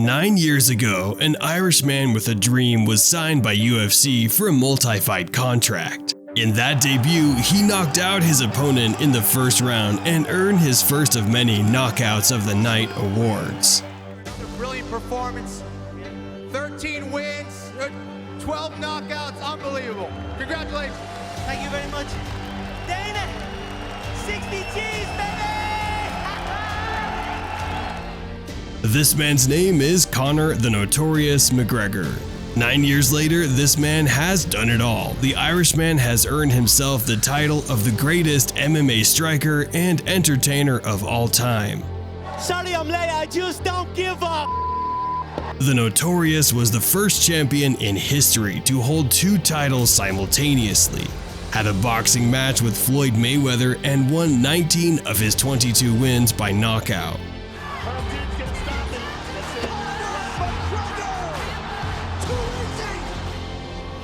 9 years ago, an Irishman with a dream was signed by UFC for a multi-fight contract. In that debut, he knocked out his opponent in the first round and earned his first of many Knockouts of the Night awards. A brilliant performance, 13 wins, 12 knockouts, unbelievable. Congratulations. Thank you very much. Dana, 60 G's, baby! This man's name is Conor the Notorious McGregor. 9 years later, this man has done it all. The Irishman has earned himself the title of the greatest MMA striker and entertainer of all time. Sorry I'm late, I just don't give up. The Notorious was the first champion in history to hold 2 titles simultaneously, had a boxing match with Floyd Mayweather, and won 19 of his 22 wins by knockout.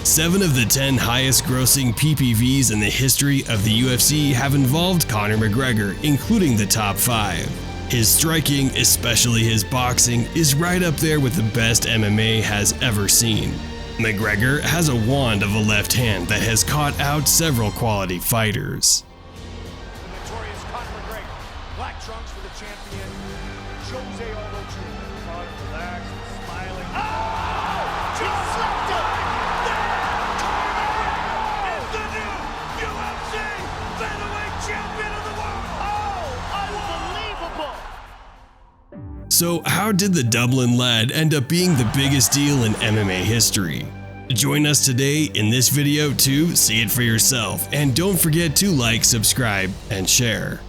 7 of the 10 highest grossing PPVs in the history of the UFC have involved Conor McGregor, including the top 5. His striking, especially his boxing, is right up there with the best MMA has ever seen. McGregor has a wand of a left hand that has caught out several quality fighters. Notorious Conor McGregor, black trunks for the champion, Jose Aldo Jr. Conor relaxed, smiling. Oh! He slapped him! Conor is the new UFC featherweight champion of the world! Oh, unbelievable! So how did the Dublin lad end up being the biggest deal in MMA history? Join us today in this video to see it for yourself, and don't forget to like, subscribe, and share.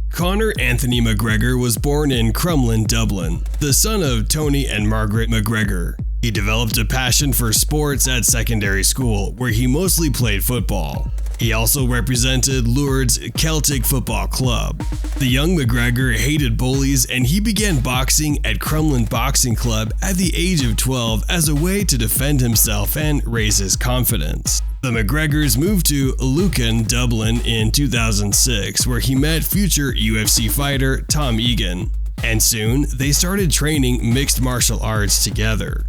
Conor Anthony McGregor was born in Crumlin, Dublin, the son of Tony and Margaret McGregor. He developed a passion for sports at secondary school, where he mostly played football. He also represented Lourdes Celtic Football Club. The young McGregor hated bullies, and he began boxing at Crumlin Boxing Club at the age of 12 as a way to defend himself and raise his confidence. The McGregors moved to Lucan, Dublin in 2006, where he met future UFC fighter Tom Egan, and soon they started training mixed martial arts together.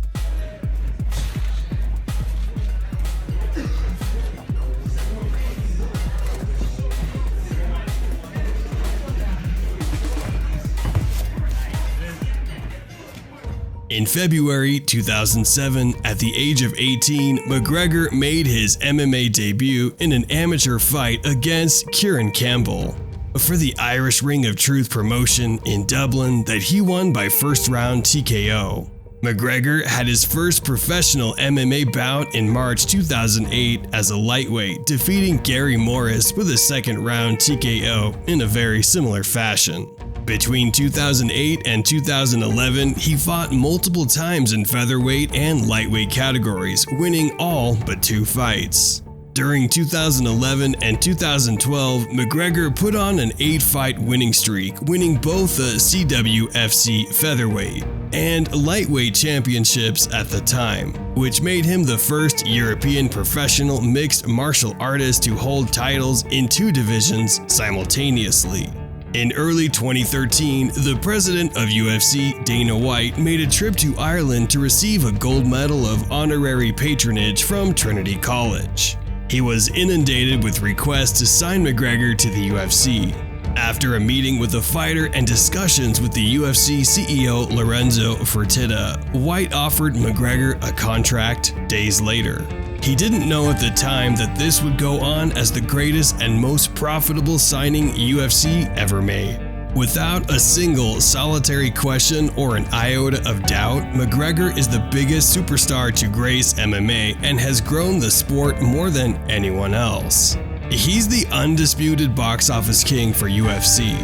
In February 2007, at the age of 18, McGregor made his MMA debut in an amateur fight against Kieran Campbell for the Irish Ring of Truth promotion in Dublin that he won by first round TKO. McGregor had his first professional MMA bout in March 2008 as a lightweight, defeating Gary Morris with a second round TKO in a very similar fashion. Between 2008 and 2011, he fought multiple times in featherweight and lightweight categories, winning all but 2 fights. During 2011 and 2012, McGregor put on an 8-fight winning streak, winning both the CWFC featherweight and lightweight championships at the time, which made him the first European professional mixed martial artist to hold titles in 2 divisions simultaneously. In early 2013, the president of UFC, Dana White, made a trip to Ireland to receive a gold medal of honorary patronage from Trinity College. He was inundated with requests to sign McGregor to the UFC. After a meeting with the fighter and discussions with the UFC CEO Lorenzo Fertitta, White offered McGregor a contract days later. He didn't know at the time that this would go on as the greatest and most profitable signing UFC ever made. Without a single solitary question or an iota of doubt, McGregor is the biggest superstar to grace MMA and has grown the sport more than anyone else. He's the undisputed box office king for UFC.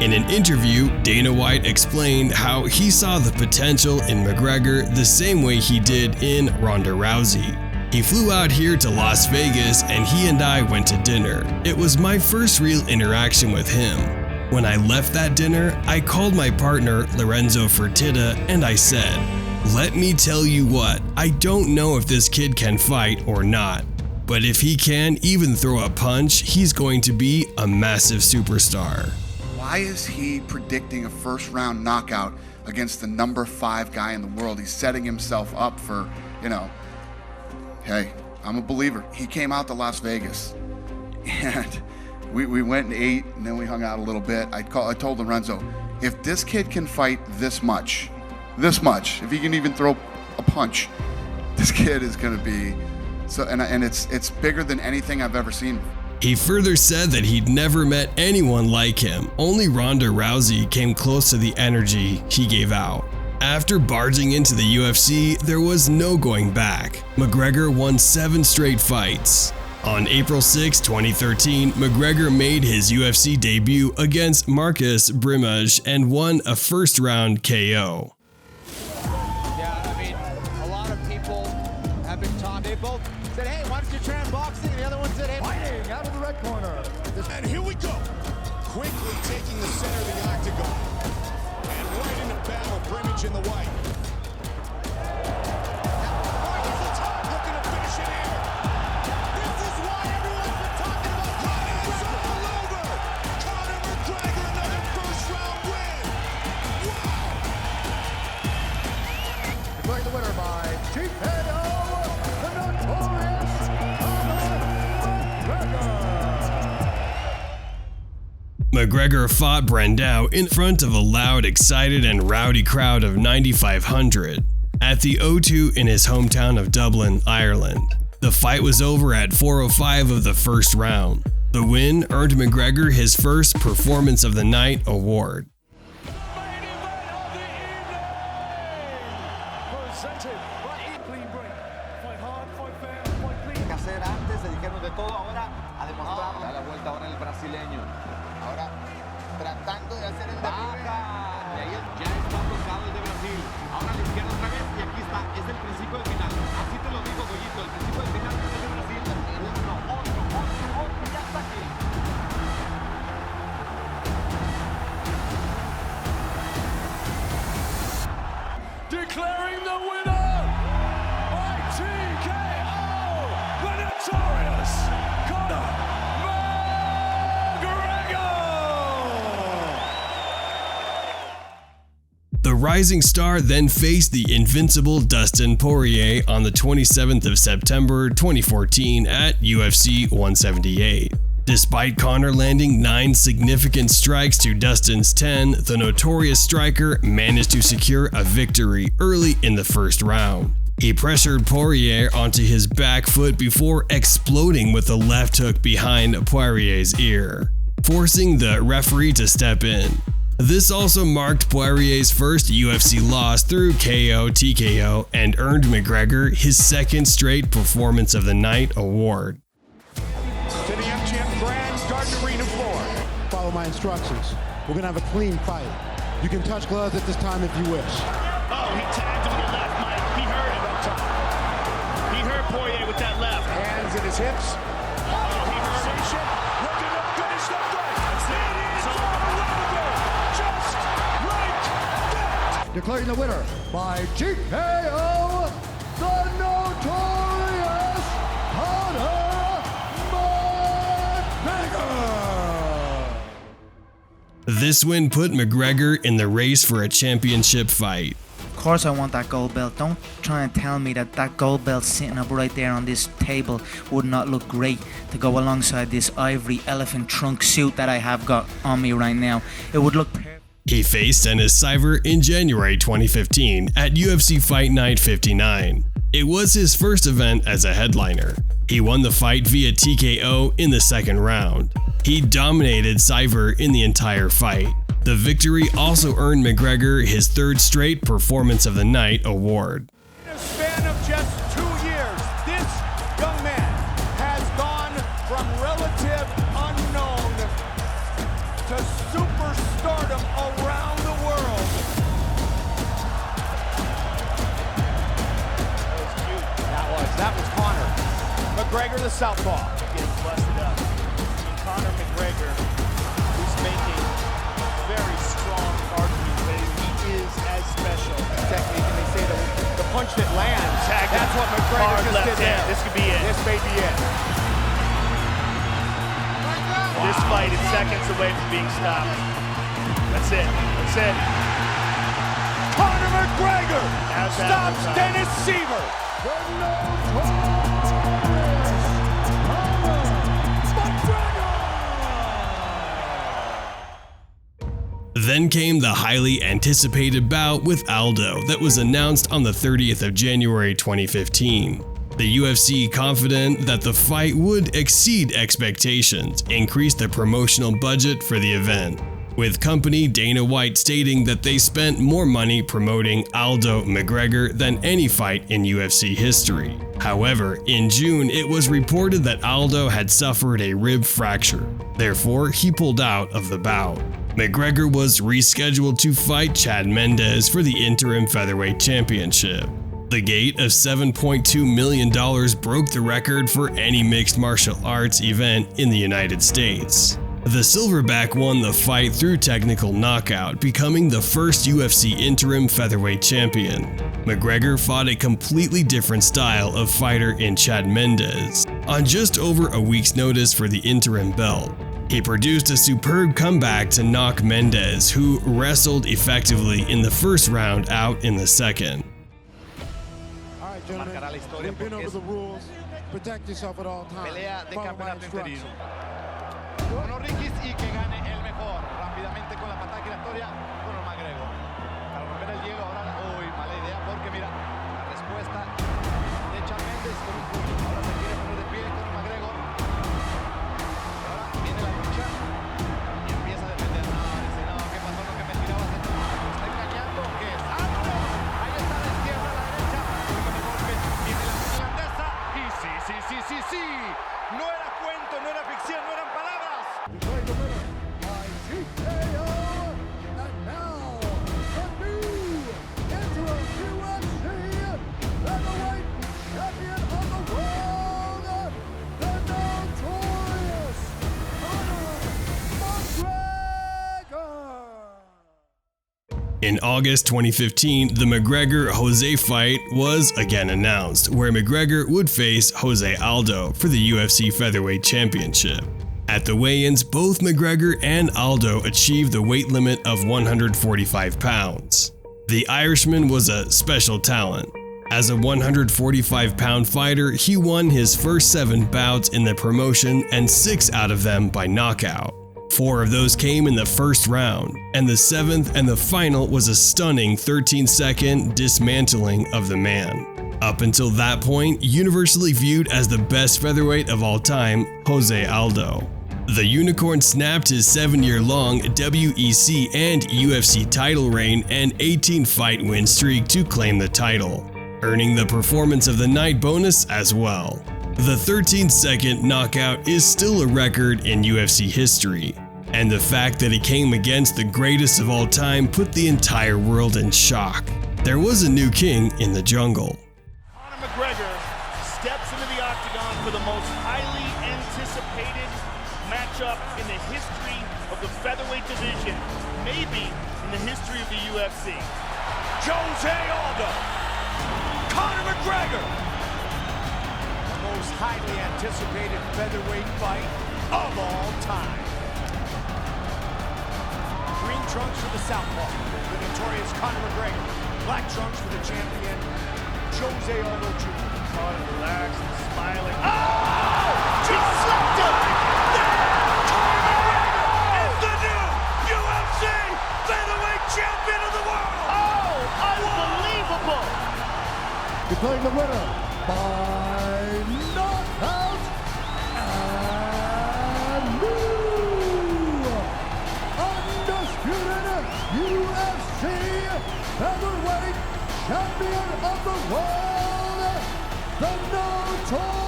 In an interview, Dana White explained how he saw the potential in McGregor the same way he did in Ronda Rousey. He flew out here to Las Vegas and he and I went to dinner. It was my first real interaction with him. When I left that dinner, I called my partner Lorenzo Fertitta and I said, "Let me tell you what, I don't know if this kid can fight or not, but if he can even throw a punch, he's going to be a massive superstar." Wow. why is he predicting a first-round knockout against the number 5 guy in the world? He's setting himself up for, you know, hey, I'm a believer. He came out to Las Vegas, and we went and ate, and then we hung out a little bit. I told Lorenzo, if this kid can fight this much, if he can even throw a punch, this kid is going to be so. And it's bigger than anything I've ever seen. He further said that he'd never met anyone like him. Only Ronda Rousey came close to the energy he gave out. After barging into the UFC, there was no going back. McGregor won 7 straight fights. On April 6, 2013, McGregor made his UFC debut against Marcus Brimage and won a first-round KO. Yeah, I mean, a lot of people have been talking. They both said, hey, why don't you try boxing? And the other one said, hey, fighting out of the red corner. And here we go. Quickly taking the center of the octagon. And right into battle, Brimage in the white. Looking to finish it here. This is why everyone's been talking about Conor. It's all over. Conor McGregor, another first-round win. Wow. Declaring the winner by TKO, the notorious McGregor fought Brandao in front of a loud, excited, and rowdy crowd of 9,500 at the O2 in his hometown of Dublin, Ireland. The fight was over at 4:05 of the first round. The win earned McGregor his first Performance of the Night award. Tratando de hacer el de primera. Y ahí ya está tocado el de Brasil. Ahora a la izquierda otra vez y aquí está. Es el principio del final. Así te lo digo, Goyito. El principio del final es el de Brasil. Otro, ya está aquí. Declaring the winner by TKO, the notorious Conor McGregor. The rising star then faced the invincible Dustin Poirier on the 27th of September 2014 at UFC 178. Despite Conor landing 9 significant strikes to Dustin's 10, the notorious striker managed to secure a victory early in the first round. He pressured Poirier onto his back foot before exploding with a left hook behind Poirier's ear, forcing the referee to step in. This also marked Poirier's first UFC loss through KO TKO and earned McGregor his second straight Performance of the Night award. To the MGM Grand Garden Arena floor. Follow my instructions. We're gonna have a clean fight. You can touch gloves at this time if you wish. Oh, he tagged him with the left, Mike. He heard him. He heard Poirier with that left. Hands at his hips. Oh, he heard him. Looking to finish the fight. That's it. It's over. Just like that. Declaring the winner by TKO, the notorious Conor McGregor. This win put McGregor in the race for a championship fight. Of course I want that gold belt. Don't try and tell me that that gold belt sitting up right there on this table would not look great to go alongside this ivory elephant trunk suit that I have got on me right now. It would look perfect. He faced Dennis Siver in January 2015 at UFC Fight Night 59. It was his first event as a headliner. He won the fight via TKO in the second round. He dominated Siver in the entire fight. The victory also earned McGregor his third straight Performance of the Night award. In a span of just 2 years, this young man has gone from relative unknown to superstardom around the world. That was cute. That was Conor. McGregor the southpaw. Getting busted up. Conor McGregor, who's making very strong argument that he is as special technique, and they say the punch that lands, that's what McGregor just did there. This could be it. This may be it. This fight is seconds away from being stopped. That's it. That's it. Conor McGregor stops Dennis Siver. Then came the highly anticipated bout with Aldo that was announced on the 30th of January 2015. The UFC, confident that the fight would exceed expectations, increased the promotional budget for the event, with company Dana White stating that they spent more money promoting Aldo McGregor than any fight in UFC history. However, in June, it was reported that Aldo had suffered a rib fracture. Therefore, he pulled out of the bout. McGregor was rescheduled to fight Chad Mendes for the interim featherweight championship. The gate of $7.2 million broke the record for any mixed martial arts event in the United States. The Silverback won the fight through technical knockout, becoming the first UFC interim featherweight champion. McGregor fought a completely different style of fighter in Chad Mendes, on just over a week's notice for the interim belt. He produced a superb comeback to knock Mendes, who wrestled effectively in the first round out in the second. All right, gentlemen, we've been over the rules. Protect yourself at all times. Pelea de Follow my campeonato interino. instructions. Uno Riquis y que gane el mejor. Rápidamente con la patada giratoria, Conor McGregor. Para romper el hielo ahora, uy, mala idea porque mira, la respuesta de Chad Mendes con un puño. Ahora se quiere poner de pie Conor McGregor. Ahora viene la lucha y empieza a defender. No, dice, no, ¿qué pasó? Lo que me tirabas de ¿me está engañando o qué es? ¡Ah, no! Ahí está la izquierda, a la derecha. Último golpe. Viene la finlandesa. Y sí. No era cuento, no era ficción, no eran palabras. Declaring the winner by TKO, and now the new interim UFC featherweight champion of the world, the notorious Conor McGregor. In August 2015, the McGregor-Jose fight was again announced, where McGregor would face Jose Aldo for the UFC featherweight championship. At the weigh-ins, both McGregor and Aldo achieved the weight limit of 145 pounds. The Irishman was a special talent. As a 145-pound fighter, he won his first 7 bouts in the promotion and 6 out of them by knockout. 4 of those came in the first round, and the 7th and the final was a stunning 13-second dismantling of the man. Up until that point, universally viewed as the best featherweight of all time, Jose Aldo. The Unicorn snapped his 7-year-long WEC and UFC title reign and 18-fight win streak to claim the title, earning the Performance of the Night bonus as well. The 13-second knockout is still a record in UFC history, and the fact that he came against the greatest of all time put the entire world in shock. There was a new king in the jungle. Conor McGregor steps into the octagon for the most highly anticipated matchup in the history of the featherweight division, maybe in the history of the UFC. Jose Aldo, Conor McGregor. The most highly anticipated featherweight fight of all time. Green trunks for the southpaw, the notorious Conor McGregor. Black trunks for the champion, Jose Aldo Jr. Conor relaxed and smiling. Oh! Deflected! Conor McGregor is the new UFC featherweight champion of the world! Oh, unbelievable! Declaring the winner by knockout and new undisputed UFC featherweight champion of the world, the notorious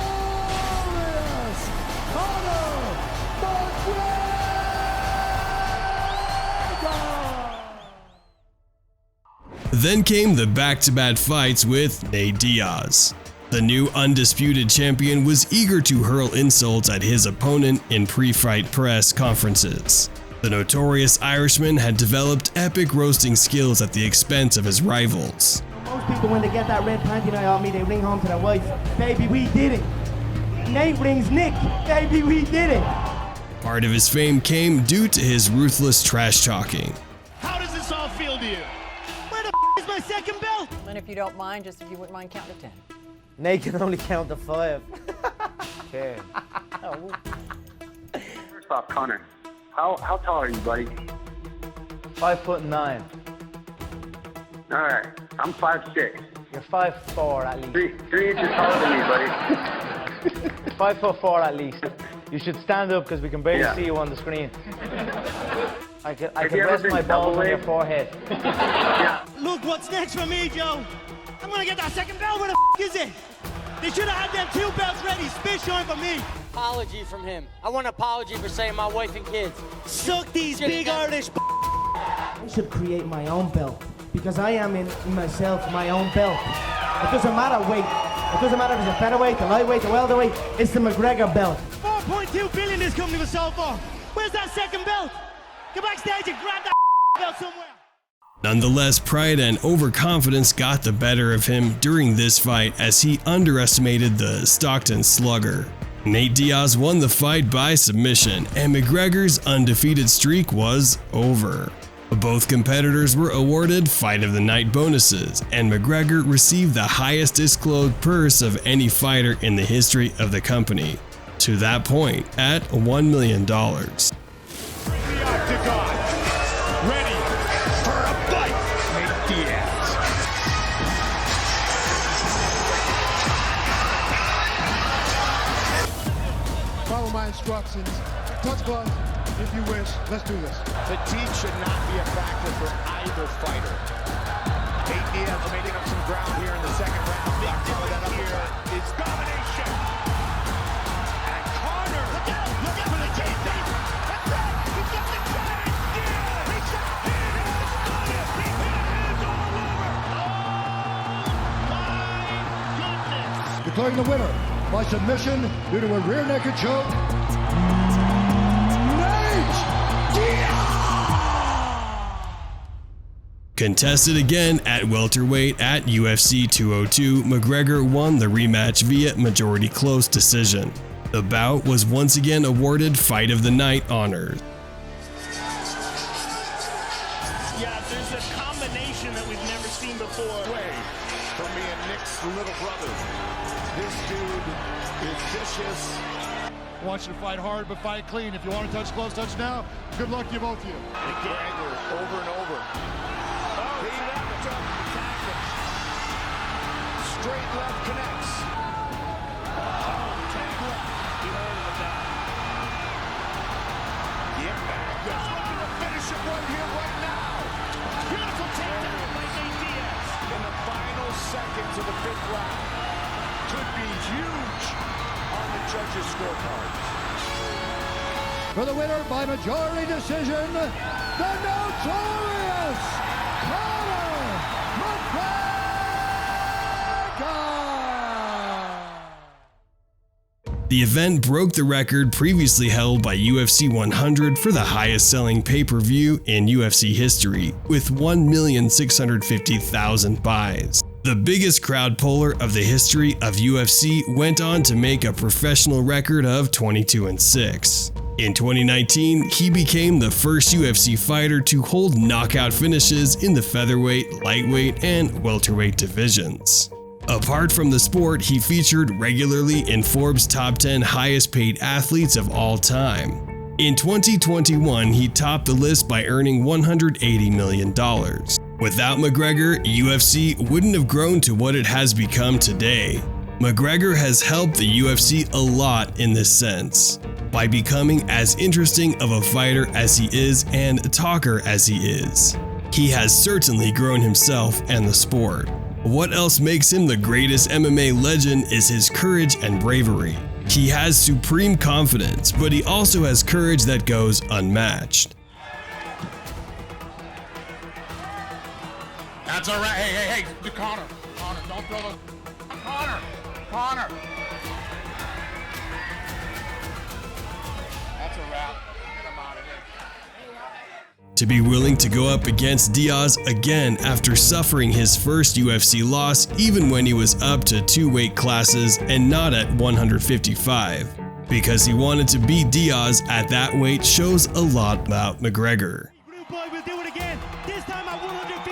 Conor McGregor. Then came the back-to-back fights with Nate Diaz. The new undisputed champion was eager to hurl insults at his opponent in pre-fight press conferences. The notorious Irishman had developed epic roasting skills at the expense of his rivals. Most people, when they get that red panty night on me, they ring home to their wife. Baby, we did it. Nate rings Nick. Baby, we did it. Part of his fame came due to his ruthless trash talking. to you. Where the is my second belt? And if you don't mind, just if you wouldn't mind counting to 10. Nate can only count to 5. Okay. First off, Connor, how tall are you, buddy? 5'9". All right, I'm 5'6". You're 5'4" at least. 3 inches taller than me, buddy. 5'4" at least. You should stand up because we can barely Yeah. see you on the screen. I can you ever rest been my balls on your double-leg? forehead. Yeah. Look, what's next for me, Joe? I'm gonna get that second belt. Where the is it? They should have had them 2 belts ready. Spit shine for me. Apology from him. I want an apology for saying my wife and kids. Suck these big Irish. I should create my own belt because I am in myself my own belt. It doesn't matter weight. It doesn't matter if it's a featherweight, the lightweight, the welterweight. It's the McGregor belt. 4.2 billion this company was sold for. Where's that second belt? Go backstage and grab that belt somewhere. Nonetheless, pride and overconfidence got the better of him during this fight as he underestimated the Stockton Slugger. Nate Diaz won the fight by submission, and McGregor's undefeated streak was over. Both competitors were awarded Fight of the Night bonuses, and McGregor received the highest disclosed purse of any fighter in the history of the company, to that point at $1 million. Ready for a fight. Nate Diaz. Follow my instructions. Touch gloves if you wish. Let's do this. Fatigue should not be a factor for either fighter. Nate Diaz making up some ground here in the second round. Big difference here is domination. And Connor, look out for the JP. That's it. He's got the giant. Yeah, he's got it. He is all over. Oh, my goodness. Declaring the winner by submission due to a rear naked choke. Contested again at welterweight at UFC 202, McGregor won the rematch via majority close decision. The bout was once again awarded Fight of the Night honors. Yeah, there's a combination that we've never seen before. Way from me and Nick's little brother. This dude is vicious. I want you to fight hard, but fight clean. If you want to touch gloves, touch now. Good luck to you both of you. McGregor over and over. Oh, he left him. Straight left connects. Oh, tag left. He heard him with that. Yeah, just looking to finish it right here, right now. Beautiful takedown by Nate Diaz. In the final seconds of the 5th round. Could be huge on the judges' scorecards. For the winner by majority decision, the notorious Conor McGregor! The event broke the record previously held by UFC 100 for the highest selling pay-per-view in UFC history, with 1,650,000 buys. The biggest crowd puller of the history of UFC went on to make a professional record of 22-6. In 2019, he became the first UFC fighter to hold knockout finishes in the featherweight, lightweight, and welterweight divisions. Apart from the sport, he featured regularly in Forbes' top 10 highest paid athletes of all time. In 2021, he topped the list by earning $180 million. Without McGregor, UFC wouldn't have grown to what it has become today. McGregor has helped the UFC a lot in this sense, by becoming as interesting of a fighter as he is and a talker as he is. He has certainly grown himself and the sport. What else makes him the greatest MMA legend is his courage and bravery. He has supreme confidence, but he also has courage that goes unmatched. That's all right. Hey, Connor, don't throw those. Connor. That's a wrap. Get him out of here. To be willing to go up against Diaz again after suffering his first UFC loss even when he was up to 2 weight classes and not at 155. Because he wanted to beat Diaz at that weight shows a lot about McGregor. Rude boy, we'll do it again. This time at 100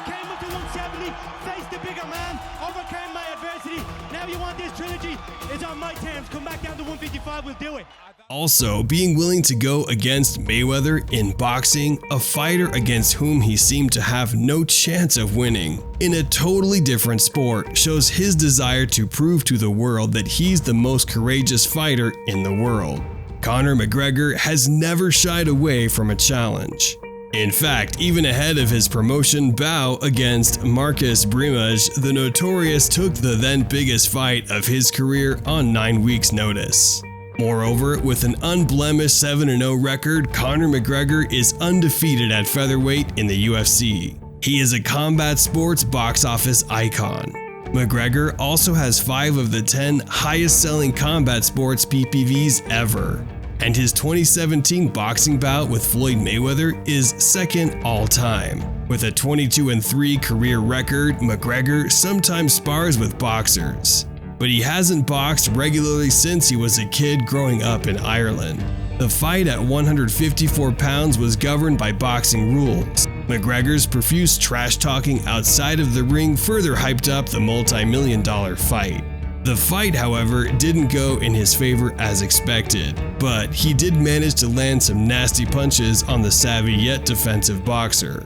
came up to 170, faced the bigger man, overcame my adversity. Now you want this trilogy? It's on my terms. Come back down to 155, we'll do it. Also, being willing to go against Mayweather in boxing, a fighter against whom he seemed to have no chance of winning, in a totally different sport, shows his desire to prove to the world that he's the most courageous fighter in the world. Conor McGregor has never shied away from a challenge. In fact, even ahead of his promotion bout against Marcus Brimage, the Notorious took the then biggest fight of his career on 9 weeks' notice. Moreover, with an unblemished 7-0 record, Conor McGregor is undefeated at featherweight in the UFC. He is a combat sports box office icon. McGregor also has 5 of the 10 highest-selling combat sports PPVs ever, and his 2017 boxing bout with Floyd Mayweather is second all-time. With a 22-3 career record, McGregor sometimes spars with boxers, but he hasn't boxed regularly since he was a kid growing up in Ireland. The fight at 154 pounds was governed by boxing rules. McGregor's profuse trash-talking outside of the ring further hyped up the multi-million-dollar fight. The fight, however, didn't go in his favor as expected, but he did manage to land some nasty punches on the savvy yet defensive boxer.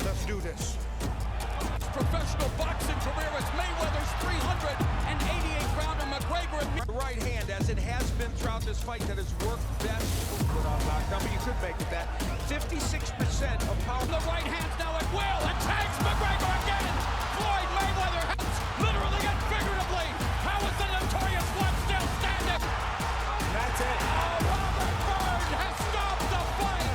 Let's do this. Professional boxing career is Mayweather's 388-pounder McGregor. The right hand, as it has been throughout this fight, that has worked best. Put on lockdown, but you could make it that. 56% of power. The right hand's now at will and tags McGregor again. Floyd Mayweather has literally and figuratively. How is the Notorious one still standing? That's it. Oh, Robert Byrne has stopped the fight.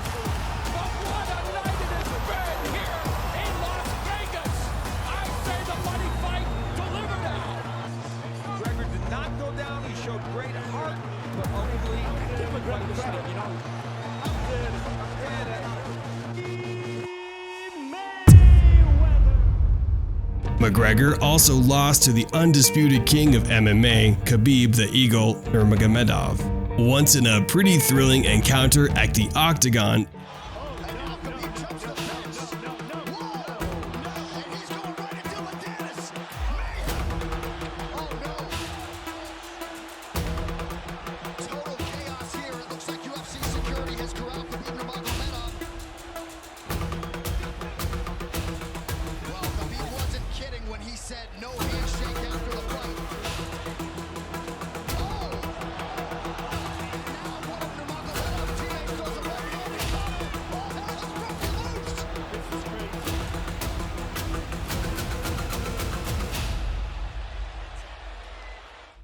But what a night it has been here in Las Vegas. I say the money fight delivered out. McGregor did not go down. He showed great heart, but ultimately, give McGregor credit, you know. McGregor also lost to the undisputed king of MMA, Khabib the Eagle Nurmagomedov, once in a pretty thrilling encounter at the Octagon.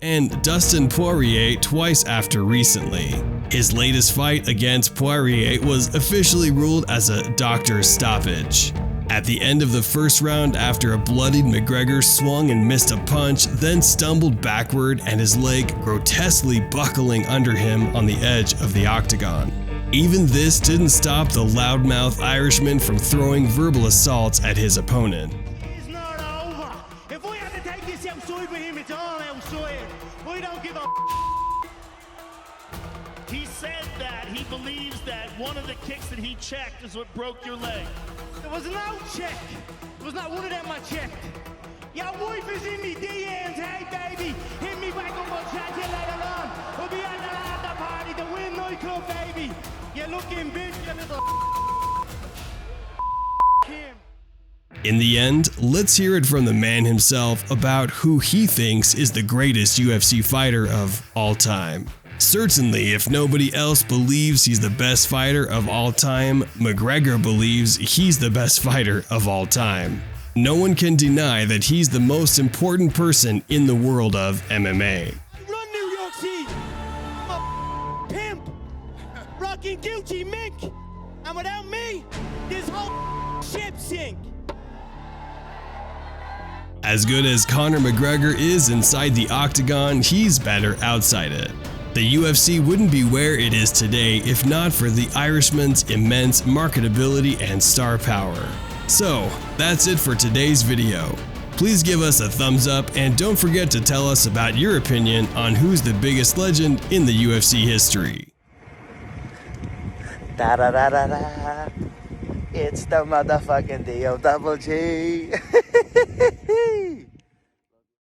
And Dustin Poirier twice after recently. His latest fight against Poirier was officially ruled as a doctor's stoppage. At the end of the first round, after a bloodied McGregor swung and missed a punch, then stumbled backward and his leg grotesquely buckling under him on the edge of the octagon. Even this didn't stop the loudmouth Irishman from throwing verbal assaults at his opponent. It's not over. If we have to take this outside with him, it's all outside. We don't give a He said that he believes that one of the kicks that he checked is what broke your leg. There was no check. There was not one of them I checked. Your wife is in me DMs. Hey, baby, hit me back up. We'll chat to you later on. We'll be at the after party, the Win nightclub, baby. You're looking big, you little Kim. In the end, let's hear it from the man himself about who he thinks is the greatest UFC fighter of all time. Certainly, if nobody else believes he's the best fighter of all time, McGregor believes he's the best fighter of all time. No one can deny that he's the most important person in the world of MMA. I run New York City. I'm a pimp. Rocking Gucci mink. And without me, this whole ship sink. As good as Conor McGregor is inside the octagon, he's better outside it. The UFC wouldn't be where it is today if not for the Irishman's immense marketability and star power. So, that's it for today's video. Please give us a thumbs up and don't forget to tell us about your opinion on who's the biggest legend in the UFC history. Da da da da da. It's the motherfucking D-O-double-G.